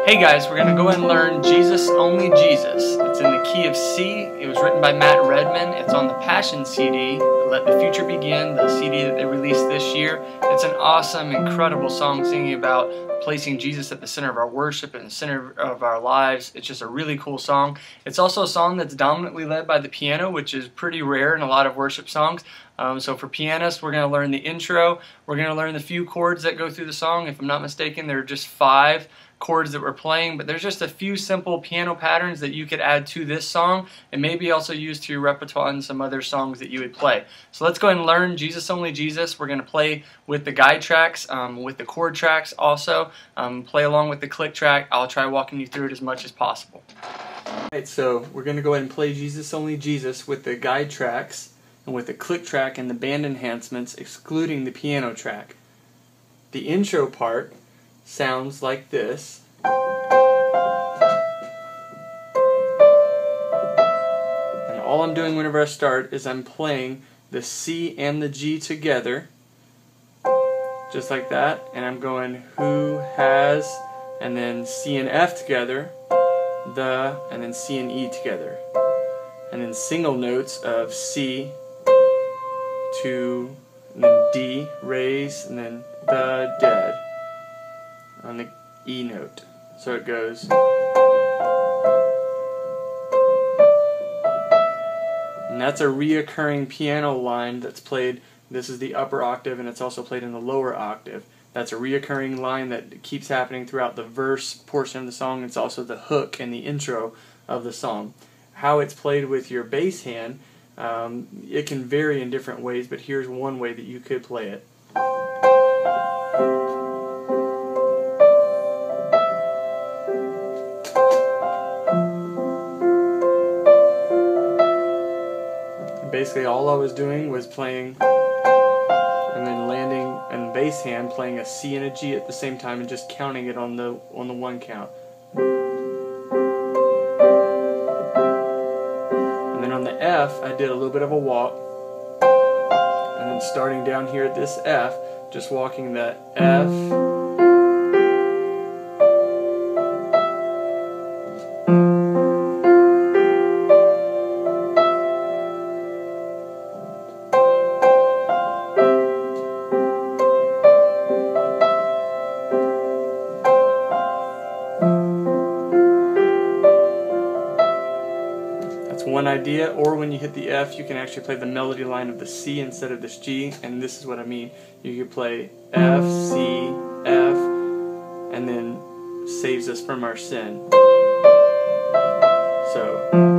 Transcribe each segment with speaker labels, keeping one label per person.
Speaker 1: Hey guys, we're going to go and learn Jesus Only Jesus. It's in the key of C. It was written by Redman. It's on the Passion CD, Let the Future Begin, the CD that they released this year. It's an awesome, incredible song singing about placing Jesus at the center of our worship and the center of our lives. It's just a really cool song. It's also a song that's dominantly led by the piano, which is pretty rare in a lot of worship songs. So for pianists, we're going to learn the intro. We're going to learn the few chords that go through the song. If I'm not mistaken, there are just 5 chords that we're playing, but there's just a few simple piano patterns that you could add to this song and maybe also use to your repertoire and some other songs that you would play. So let's go ahead and learn Jesus Only Jesus. We're going to play with the guide tracks, with the chord tracks also, play along with the click track. I'll try walking you through it as much as possible. Alright, so we're going to go ahead and play Jesus Only Jesus with the guide tracks and with the click track and the band enhancements, excluding the piano track. The intro part sounds like this. And all I'm doing whenever I start is I'm playing the C and the G together, just like that, and I'm going who has, and then C and F together, the, and then C and E together, and then single notes of C to, and then D, raise, and then the, dead on the E note. So it goes. And that's a reoccurring piano line that's played. This is the upper octave and it's also played in the lower octave. That's a reoccurring line that keeps happening throughout the verse portion of the song. It's also the hook and the intro of the song. How it's played with your bass hand, it can vary in different ways, but here's one way that you could play it. Basically all I was doing was playing and then landing on the bass hand, playing a C and a G at the same time and just counting it on the one count. And then on the F I did a little bit of a walk, and then starting down here at this F, just walking the F, one idea. Or when you hit the F, you can actually play the melody line of the C instead of this G, and this is what I mean. You could play F, C, F, and then saves us from our sin. So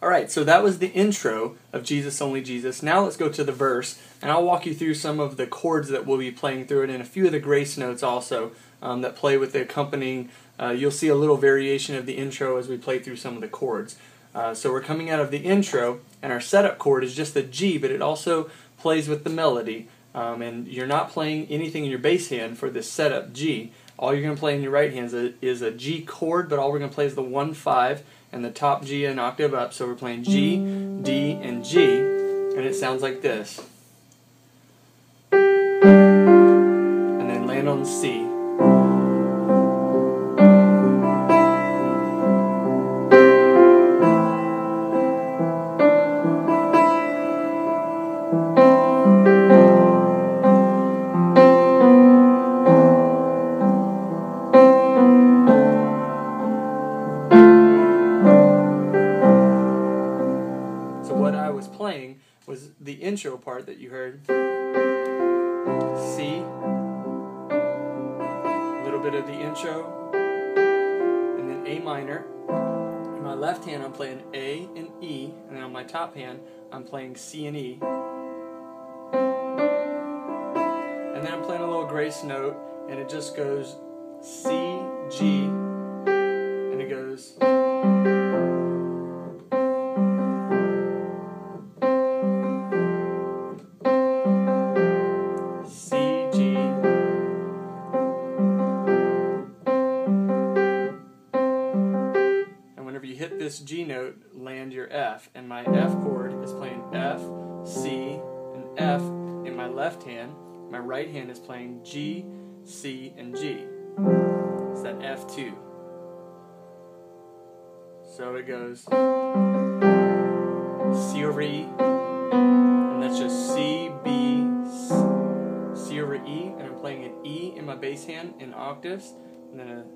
Speaker 1: alright, so that was the intro of Jesus Only Jesus. Now let's go to the verse, and I'll walk you through some of the chords that we'll be playing through it, and a few of the grace notes also that play with the accompanying. You'll see a little variation of the intro as we play through some of the chords. So we're coming out of the intro, and our setup chord is just the G, but it also plays with the melody. And you're not playing anything in your bass hand for this setup G. All you're going to play in your right hand is a G chord, but all we're going to play is the 1-5 and the top G an octave up. So we're playing G, D, and G, and it sounds like this. And then land on C. Playing was the intro part that you heard. C, a little bit of the intro, and then A minor. In my left hand I'm playing A and E, and then on my top hand I'm playing C and E. And then I'm playing a little grace note, and it just goes C, G, and it goes this G note land your F, and my F chord is playing F, C, and F in my left hand. My right hand is playing G, C, and G. It's that F2. So it goes C over E, and that's just C, B, C over E, and I'm playing an E in my bass hand in octaves, and then a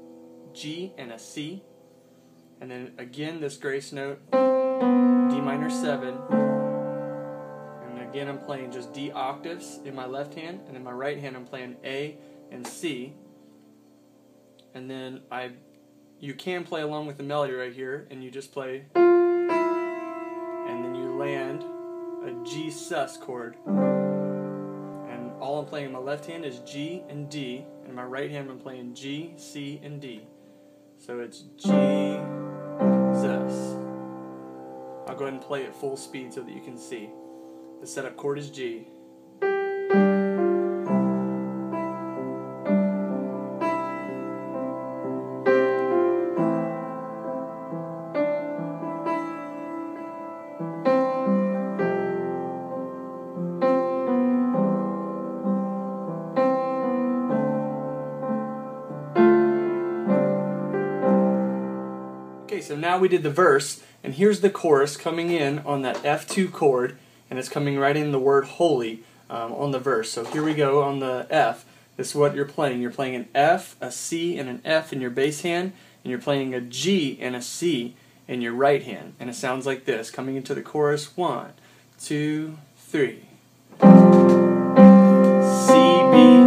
Speaker 1: G and a C, and then again this grace note, D minor 7, and again I'm playing just D octaves in my left hand, and in my right hand I'm playing A and C, and then you can play along with the melody right here, and you just play, and then you land a G sus chord, and all I'm playing in my left hand is G and D, and in my right hand I'm playing G, C, and D. So it's Jesus. I'll go ahead and play it full speed so that you can see. The setup chord is G. Okay, so now we did the verse, and here's the chorus coming in on that F2 chord, and it's coming right in the word holy on the verse. So here we go on the F. This is what you're playing. You're playing an F, a C, and an F in your bass hand, and you're playing a G and a C in your right hand. And it sounds like this, coming into the chorus. 1, 2, 3. C, B.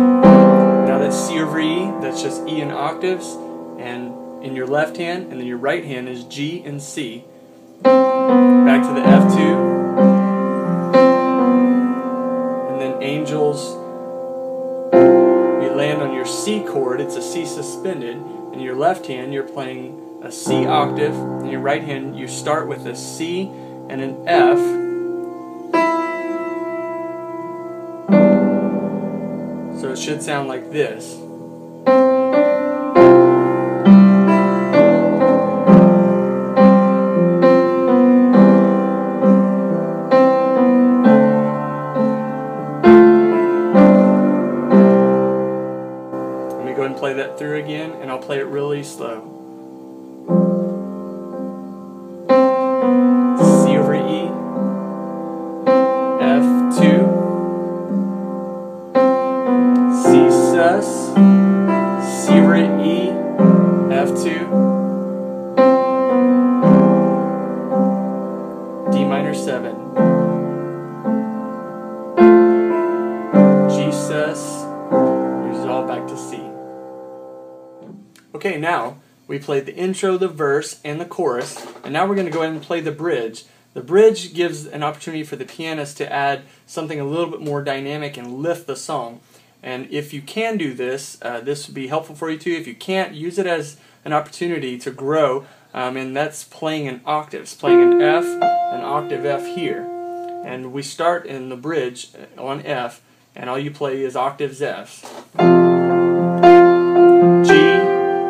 Speaker 1: Now that's C over E. That's just E in octaves. And in your left hand, and then your right hand is G and C. Back to the F2, and then angels, you land on your C chord, it's a C suspended. In your left hand you're playing a C octave, in your right hand you start with a C and an F. So it should sound like this. Go ahead and play that through again, and I'll play it really slow. C over E, F2, C sus, C over E, F2, D minor 7, G sus, here's all back to C. Okay, now we played the intro, the verse, and the chorus, and now we're going to go ahead and play the bridge. The bridge gives an opportunity for the pianist to add something a little bit more dynamic and lift the song. And if you can do this, this would be helpful for you too. If you can't, use it as an opportunity to grow, and that's playing in octaves, playing an F, an octave F here. And we start in the bridge on F, and all you play is octaves Fs.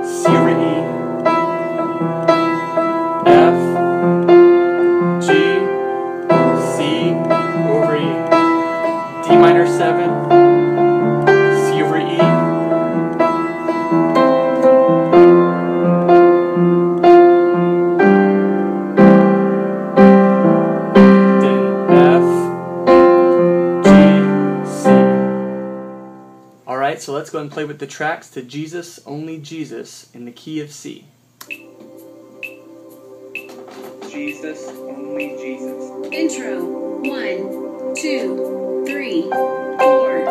Speaker 1: C over E, F, G, C over E, D minor 7, C over E, then F, G, C. Alright, so let's go and play with the tracks to Jesus, Only Jesus in the key of C.
Speaker 2: Jesus, only Jesus.
Speaker 3: Intro. 1, 2, 3, 4.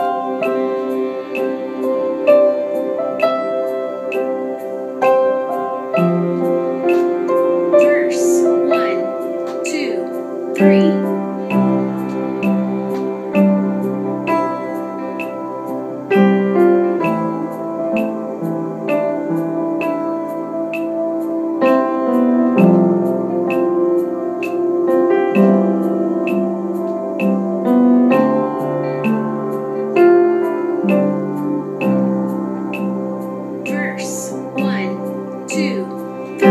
Speaker 3: Verse. 1, 2, 3. Verse 1, 2, 3.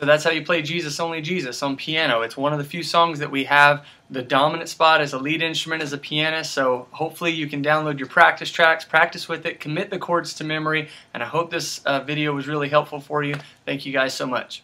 Speaker 1: So that's how you play Jesus Only Jesus on piano. It's one of the few songs that we have the dominant spot as a lead instrument as a pianist, so hopefully you can download your practice tracks, practice with it, commit the chords to memory, and I hope this video was really helpful for you. Thank you guys so much.